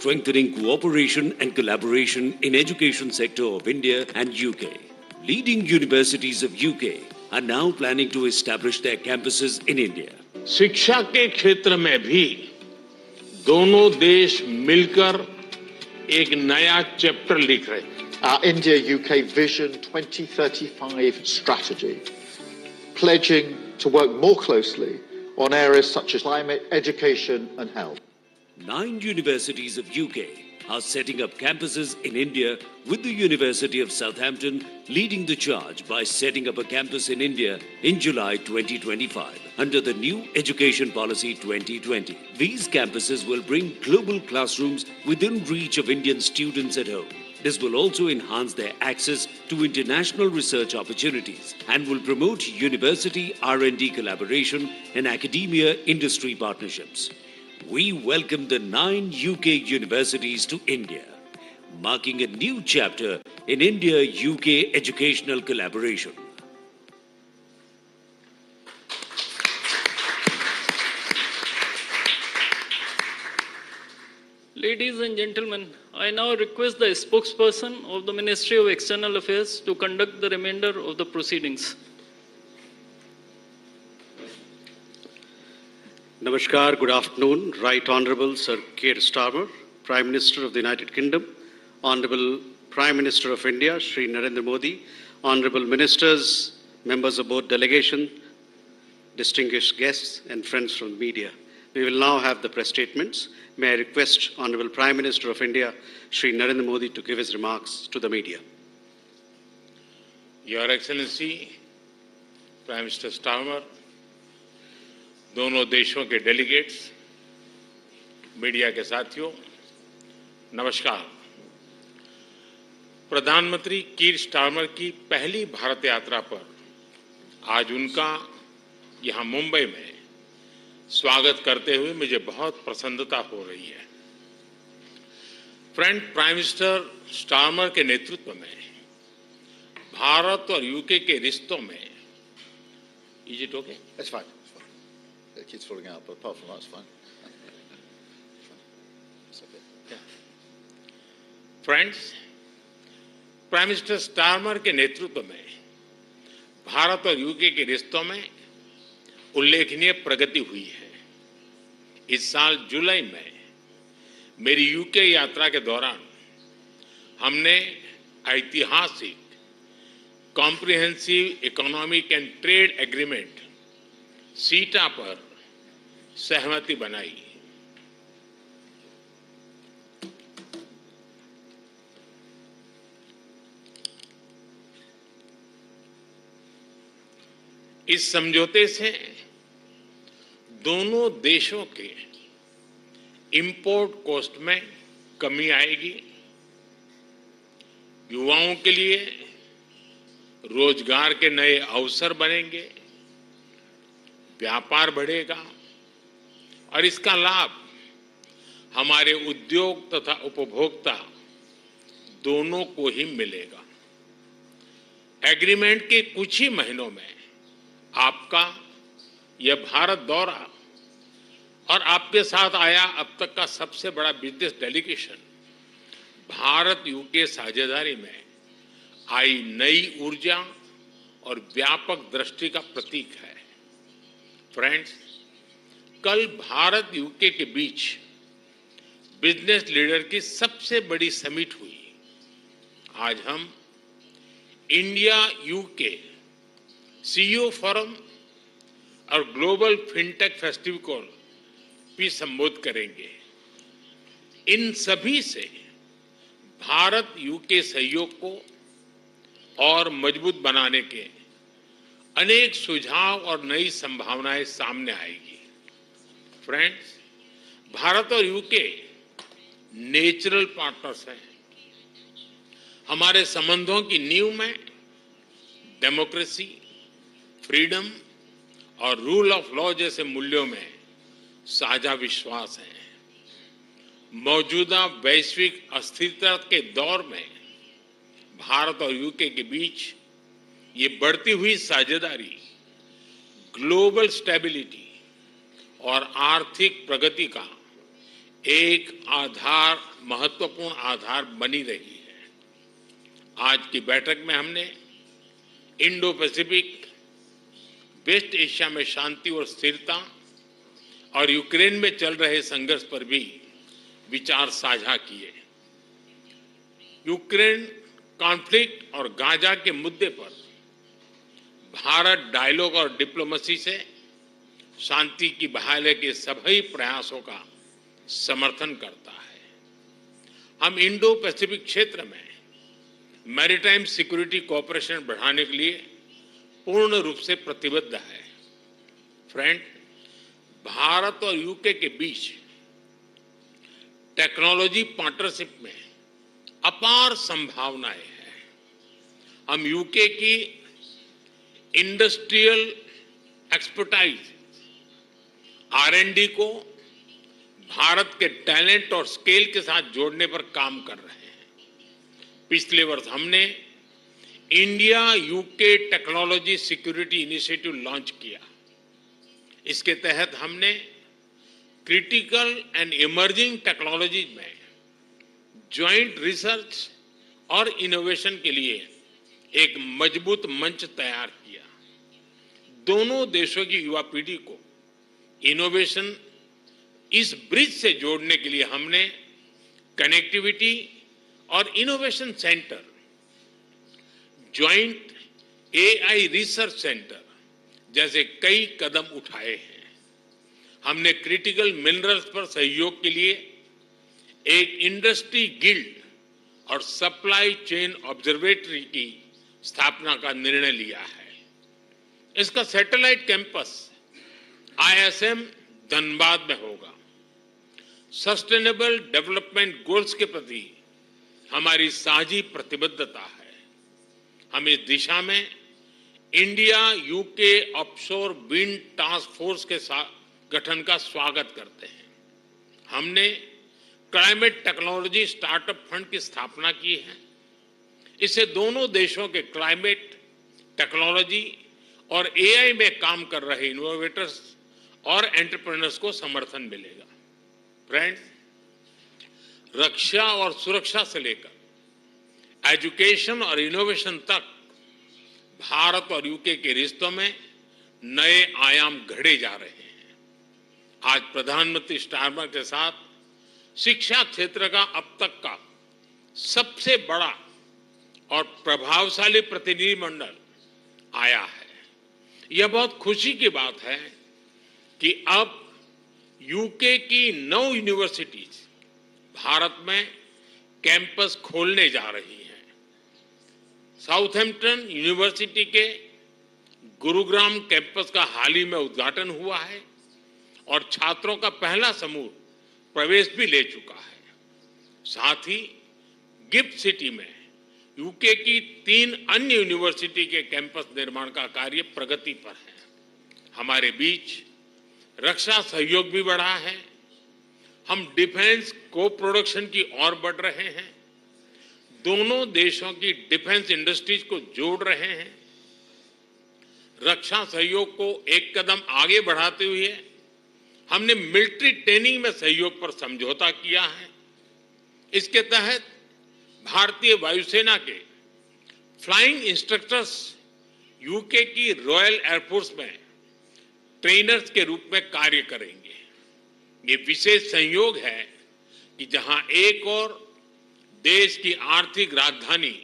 strengthening cooperation and collaboration in education sector of India and UK. Leading universities of UK are now planning to establish their campuses in India. शिक्षा के क्षेत्र में भी दोनों देश मिलकर एक नया चैप्टर लिख रहे हैं. Our India-UK Vision 2035 strategy, pledging to work more closely on areas such as climate, education and health. 9 universities of UK are setting up campuses in India, with the University of Southampton leading the charge by setting up a campus in India in July 2025 under the new Education Policy 2020. These campuses will bring global classrooms within reach of Indian students at home. This will also enhance their access to international research opportunities and will promote university R&D collaboration and academia-industry partnerships. We welcome the 9 UK universities to India, marking a new chapter in India-UK educational collaboration. Ladies and gentlemen, I now request the spokesperson of the Ministry of External Affairs to conduct the remainder of the proceedings. Namaskar, good afternoon. Right Honourable Sir Keir Starmer, Prime Minister of the United Kingdom, Honourable Prime Minister of India, Shri Narendra Modi, Honourable Ministers, members of both delegation, distinguished guests and friends from the media. We will now have the press statements. May I request Honourable Prime Minister of India, Shri Narendra Modi, to give his remarks to the media. Your Excellency, Prime Minister Starmer, दोनों देशों के delegates, media के साथियों, नमस्कार. प्रधानमंत्री कीर Starmer की पहली भारत यात्रा पर आज उनका यहां मुंबई में स्वागत करते हुए मुझे बहुत प्रसन्नता हो रही है. फ्रेंड प्राइम मिनिस्टर स्टारमर के नेतृत्व में भारत और यूके के रिश्तों में is it okay? That's fine. It keeps falling out, but apart from that, it's fine. It's okay. Yeah. Friends, prime minister Starmer के नेतृत्व में भारत और यूके के रिश्तों में उल्लेखनीय प्रगति हुई है. इस साल जुलाई में मेरी यूके यात्रा के दौरान हमने ऐतिहासिक comprehensive economic and trade agreement सीटा पर सहमति बनाई. इस समझौते से दोनों देशों के इंपोर्ट कॉस्ट में कमी आएगी, युवाओं के लिए रोजगार के नए अवसर बनेंगे, व्यापार बढ़ेगा और इसका लाभ हमारे उद्योग तथा उपभोक्ता दोनों को ही मिलेगा. एग्रीमेंट के कुछ ही महीनों में आपका यह भारत दौरा और आपके साथ आया अब तक का सबसे बड़ा बिजनेस डेलीगेशन भारत यूके साझेदारी में आई नई ऊर्जा और व्यापक दृष्टि का प्रतीक है. फ्रेंड्स, कल भारत यूके के बीच बिजनेस लीडर की सबसे बड़ी समिट हुई. आज हम इंडिया यूके सीईओ फोरम और ग्लोबल फिनटेक फेस्टिवल को भी संबोधित करेंगे. इन सभी से भारत यूके सहयोग को और मजबूत बनाने के अनेक सुझाव और नई संभावनाएं सामने आएगी. फ्रेंड्स, भारत और यूके नेचुरल पार्टनर्स हैं. हमारे संबंधों की नींव में डेमोक्रेसी, फ्रीडम और रूल ऑफ लॉ जैसे मूल्यों में साझा विश्वास है. मौजूदा वैश्विक अस्थिरता के दौर में भारत और यूके के बीच ये बढ़ती हुई साझेदारी ग्लोबल स्टेबिलिटी और आर्थिक प्रगति का एक आधार, महत्वपूर्ण आधार बनी रही है। आज की बैठक में हमने इंडो पैसिफिक, वेस्ट एशिया में शांति और स्थिरता और यूक्रेन में चल रहे संघर्ष पर भी विचार साझा किए। यूक्रेन कॉन्फ्लिक्ट और गाजा के मुद्दे पर भारत डायलॉग और डिप्लोमेसी से शांति की बहाली के सभी प्रयासों का समर्थन करता है। हम इंडो पैसिफिक क्षेत्र में मैरीटाइम सिक्योरिटी कोऑपरेशन बढ़ाने के लिए पूर्ण रूप से प्रतिबद्ध है। फ्रेंड, भारत और यूके के बीच टेक्नोलॉजी पार्टनरशिप में अपार संभावनाएं हैं। हम यूके की इंडस्ट्रियल एक्सपर्टाइज, R&D को भारत के टैलेंट और स्केल के साथ जोड़ने पर काम कर रहे हैं। पिछले वर्ष हमने India UK technology security initiative launch किया। इसके तहत हमने क्रिटिकल एंड इमर्जिंग टेक्नोलॉजीज में ज्वाइंट रिसर्च और इनोवेशन के लिए एक मजबूत मंच तैयार किया। दोनों देशों की युवा पीढ़ी को इनोवेशन इस ब्रिज से जोड़ने के लिए हमने कनेक्टिविटी और innovation centre, joint AI research centre जैसे कई कदम उठाए हैं। हमने क्रिटिकल मिनरल्स पर सहयोग के लिए एक इंडस्ट्री गिल्ड और सप्लाई चेन ऑब्जर्वेटरी की स्थापना का निर्णय लिया है। इसका सैटेलाइट कैंपस ISM धनबाद में होगा। सस्टेनेबल डेवलपमेंट गोल्स के प्रति हमारी साझी प्रतिबद्धता है। हम इस दिशा में India UK offshore wind task force के गठन का स्वागत करते हैं। हमने क्लाइमेट टेक्नोलॉजी स्टार्टअप फंड की स्थापना की है। इससे दोनों देशों के क्लाइमेट टेक्नोलॉजी और AI में काम कर रहे इनोवेटर्स और एंटरप्रेन्योर्स को समर्थन मिलेगा। फ्रेंड्स, रक्षा और सुरक्षा से लेकर एजुकेशन और इनोवेशन तक भारत और यूके के रिश्तों में नए आयाम घड़े जा रहे हैं। आज प्रधानमंत्री स्टारमर के साथ शिक्षा क्षेत्र का अब तक का सबसे बड़ा और प्रभावशाली प्रतिनिधिमंडल आया है। यह बहुत खुशी की बात है कि अब यूके की 9 यूनिवर्सिटीज भारत में कैंपस खोलने जा रही हैं। साउथहैम्पटन यूनिवर्सिटी के गुरुग्राम कैंपस का हाल ही में उद्घाटन हुआ है और छात्रों का पहला समूह प्रवेश भी ले चुका है। साथ ही गिफ्ट सिटी में यूके की 3 अन्य यूनिवर्सिटी के कैंपस निर्माण का कार्य प्रगति पर है। हमारे बीच रक्षा सहयोग भी बढ़ा है। हम डिफेंस को प्रोडक्शन की ओर बढ़ रहे हैं। दोनों देशों की डिफेंस इंडस्ट्रीज को जोड़ रहे हैं। रक्षा सहयोग को एक कदम आगे बढ़ाते हुए हमने मिलिट्री ट्रेनिंग में सहयोग पर समझौता किया है। इसके तहत भारतीय वायुसेना के फ्लाइंग इंस्ट्रक्टर्स यूके की रॉयल एयरफोर्स में ट्रेनर्स के रूप में कार्य करेंगे। ये विशेष संयोग है कि जहां एक और देश की आर्थिक राजधानी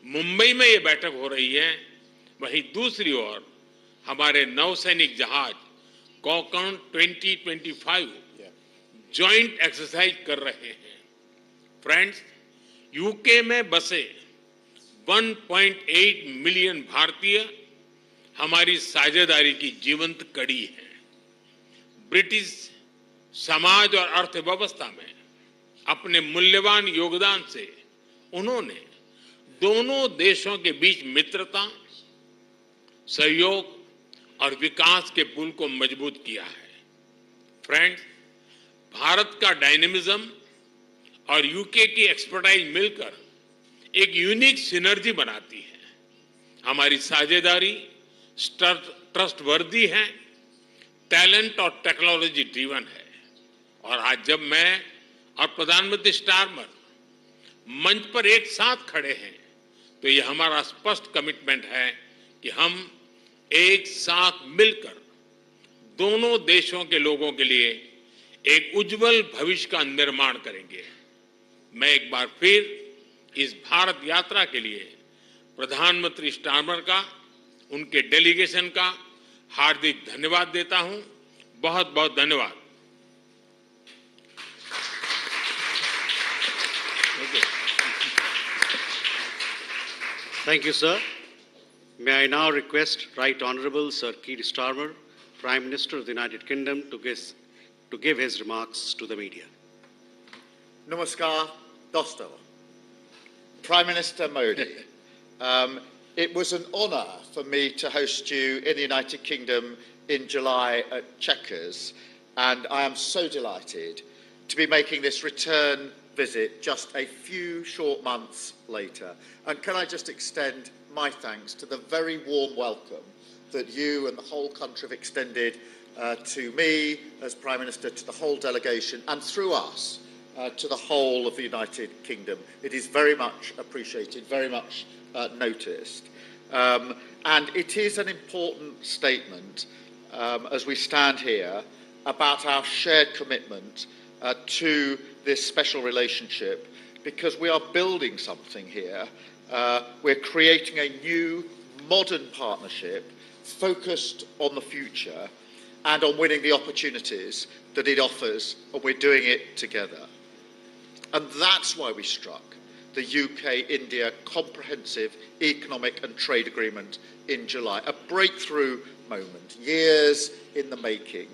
मुंबई में ये बैठक हो रही है, वहीं दूसरी ओर हमारे नौसैनिक जहाज कॉकन 2025 जॉइंट एक्सरसाइज कर रहे हैं। फ्रेंड्स, यूके में बसे 1.8 मिलियन भारतीय हमारी साझेदारी की जीवंत कड़ी है। ब्रिटिश समाज और अर्थव्यवस्था में अपने मूल्यवान योगदान से उन्होंने दोनों देशों के बीच मित्रता, सहयोग और विकास के पुल को मजबूत किया है। फ्रेंड्स, भारत का डायनेमिज्म और यूके की एक्सपर्टाइज मिलकर एक यूनिक सिनर्जी बनाती है। हमारी साझेदारी ट्रस्टवर्दी है, टैलेंट और टेक्नोलॉजी ड्रिवन है। और आज जब मैं और प्रधानमंत्री स्टारमर मंच पर एक साथ खड़े हैं तो ये हमारा स्पष्ट कमिटमेंट है कि हम एक साथ मिलकर दोनों देशों के लोगों के लिए एक उज्जवल भविष्य का निर्माण करेंगे। मैं एक बार फिर इस भारत यात्रा के लिए प्रधानमंत्री स्टारमर का, उनके डेलीगेशन का हार्दिक धन्यवाद देता हूं। बहुत बहुत धन्यवाद। Thank you, sir. May I now request Right Honourable Sir Keir Starmer, Prime Minister of the United Kingdom, to give his remarks to the media. Namaskar, Dosto. Prime Minister Modi, it was an honour for me to host you in the United Kingdom in July at Chequers, and I am so delighted to be making this return visit just a few short months later. And can I just extend my thanks to the very warm welcome that you and the whole country have extended to me as Prime Minister, to the whole delegation, and through us to the whole of the United Kingdom. It is very much appreciated, very much noticed. And it is an important statement as we stand here about our shared commitment to this special relationship, because we are building something here. We're creating a new, modern partnership focused on the future and on winning the opportunities that it offers, and we're doing it together. And that's why we struck the UK-India Comprehensive Economic and Trade Agreement in July, a breakthrough moment, years in the making,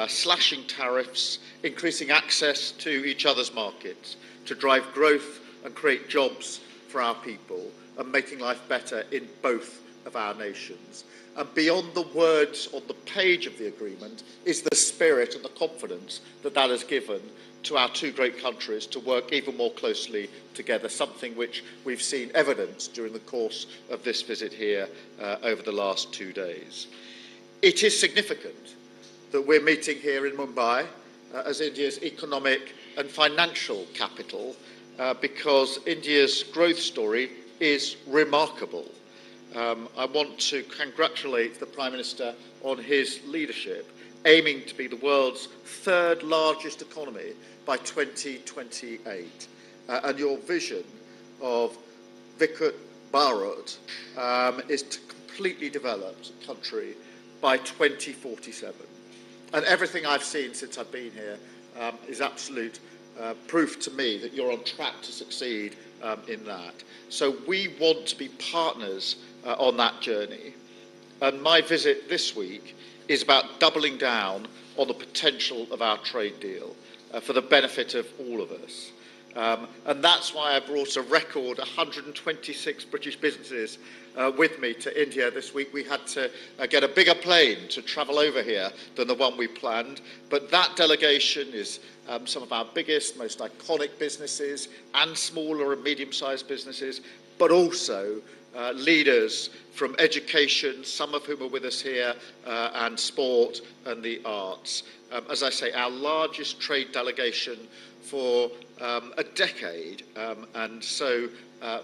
slashing tariffs, increasing access to each other's markets to drive growth and create jobs for our people, and making life better in both of our nations. And beyond the words on the page of the agreement is the spirit and the confidence that that has given to our two great countries to work even more closely together, something which we've seen evidence during the course of this visit here over the last 2 days. It is significant that we're meeting here in Mumbai as India's economic and financial capital because India's growth story is remarkable. I want to congratulate the Prime Minister on his leadership, aiming to be the world's third largest economy by 2028. And your vision of Viksit Bharat is to completely developed country by 2047. And everything I've seen since I've been here is absolute proof to me that you're on track to succeed in that. So we want to be partners on that journey. And my visit this week is about doubling down on the potential of our trade deal for the benefit of all of us. And that's why I brought a record 126 British businesses with me to India this week. We had to get a bigger plane to travel over here than the one we planned, but that delegation is some of our biggest, most iconic businesses and smaller and medium-sized businesses, but also leaders from education, some of whom are with us here, and sport and the arts. As I say, our largest trade delegation for a decade, and so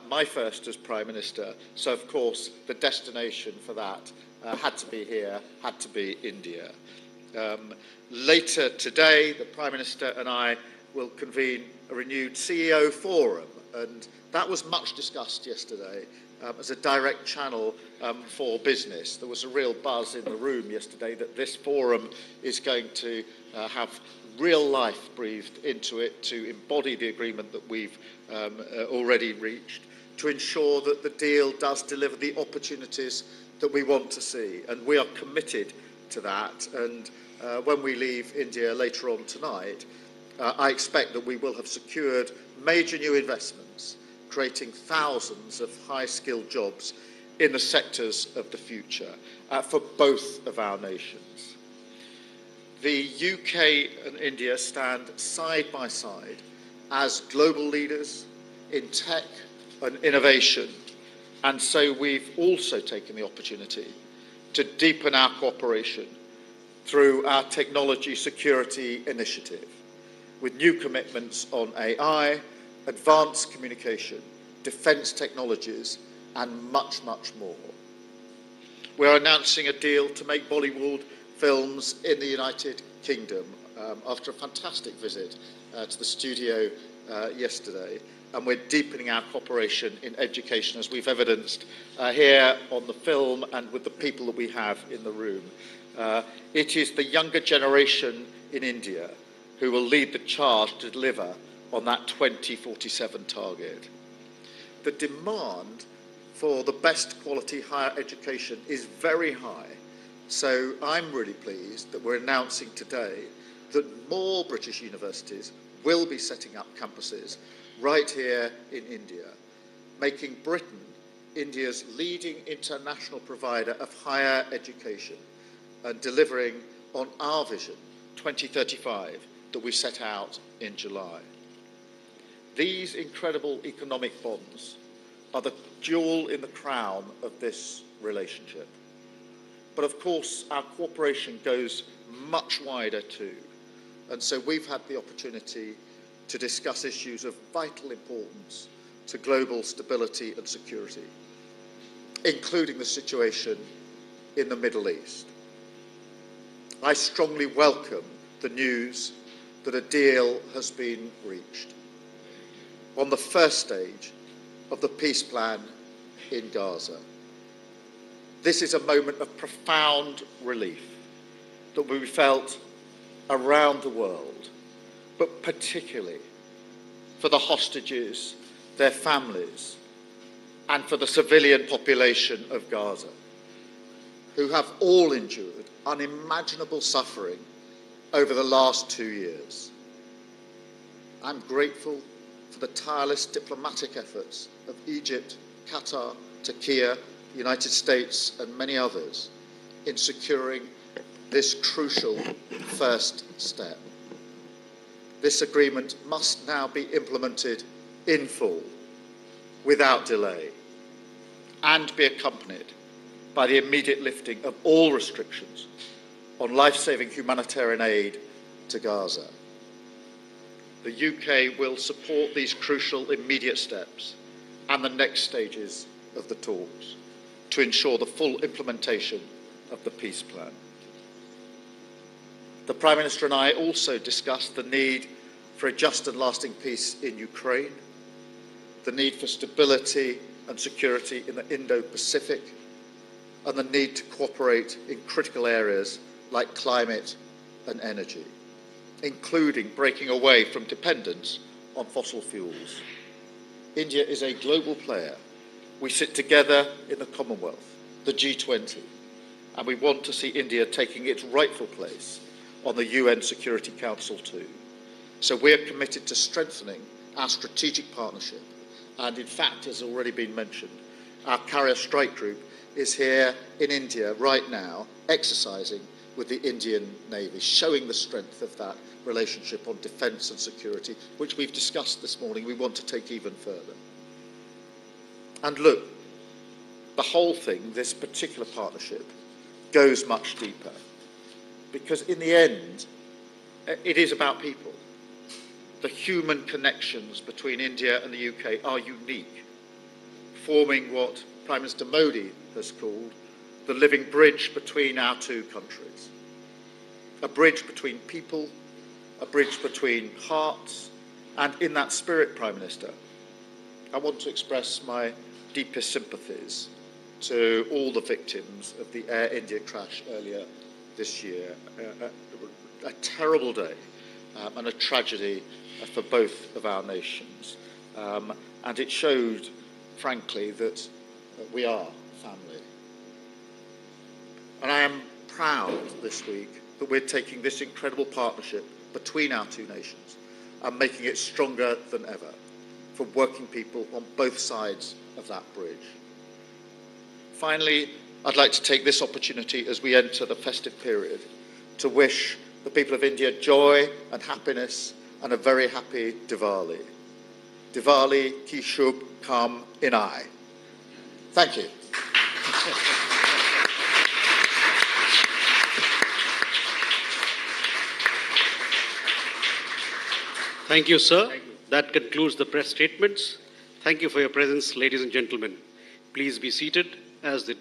my first as Prime Minister. So, of course, the destination for that had to be here, had to be India. Later today, the Prime Minister and I will convene a renewed CEO forum, and that was much discussed yesterday as a direct channel for business. There was a real buzz in the room yesterday that this forum is going to have real life breathed into it to embody the agreement that we've already reached, to ensure that the deal does deliver the opportunities that we want to see. And we are committed to that. And when we leave India later on tonight, I expect that we will have secured major new investments, creating thousands of high-skilled jobs in the sectors of the future for both of our nations. The UK and India stand side by side as global leaders in tech and innovation, and so we've also taken the opportunity to deepen our cooperation through our Technology Security Initiative. with new commitments on AI, advanced communication, defence technologies, and much, much more. We're announcing a deal to make Bollywood films in the United Kingdom after a fantastic visit to the studio yesterday. And we're deepening our cooperation in education, as we've evidenced here on the film and with the people that we have in the room. It is the younger generation in India who will lead the charge to deliver on that 2047 target. The demand for the best quality higher education is very high, so I'm really pleased that we're announcing today that more British universities will be setting up campuses right here in India, making Britain India's leading international provider of higher education and delivering on our vision 2035 that we set out in July. These incredible economic bonds are the jewel in the crown of this relationship. But of course, our cooperation goes much wider too. And so we've had the opportunity to discuss issues of vital importance to global stability and security, including the situation in the Middle East. I strongly welcome the news that a deal has been reached on the first stage of the peace plan in Gaza. This is a moment of profound relief that we felt around the world, but particularly for the hostages, their families, and for the civilian population of Gaza, who have all endured unimaginable suffering over the last 2 years. I'm grateful for the tireless diplomatic efforts of Egypt, Qatar, Turkey, the United States, and many others in securing this crucial first step. This agreement must now be implemented in full, without delay, and be accompanied by the immediate lifting of all restrictions on life-saving humanitarian aid to Gaza. The UK will support these crucial immediate steps and the next stages of the talks to ensure the full implementation of the peace plan. The Prime Minister and I also discussed the need for a just and lasting peace in Ukraine, the need for stability and security in the Indo-Pacific, and the need to cooperate in critical areas like climate and energy, including breaking away from dependence on fossil fuels. India is a global player. We sit together in the Commonwealth, the G20, and we want to see India taking its rightful place on the UN Security Council too. So we are committed to strengthening our strategic partnership. And in fact, as already been mentioned, our Carrier Strike Group is here in India right now, exercising with the Indian Navy, showing the strength of that relationship on defence and security, which we've discussed this morning. We want to take even further. And look, the whole thing, this particular partnership, goes much deeper. Because in the end, it is about people. The human connections between India and the UK are unique, forming what Prime Minister Modi has called the living bridge between our two countries. A bridge between people, a bridge between hearts, and in that spirit, Prime Minister, I want to express my deepest sympathies to all the victims of the Air India crash earlier this year. A terrible day and a tragedy for both of our nations. And it showed, frankly, that we are family. And I am proud this week that we're taking this incredible partnership between our two nations and making it stronger than ever for working people on both sides of that bridge. Finally, I'd like to take this opportunity as we enter the festive period to wish the people of India joy and happiness and a very happy Diwali. Diwali ki shubh kam inai. Thank you. Thank you, sir. That concludes the press statements. Thank you for your presence, ladies and gentlemen. Please be seated as the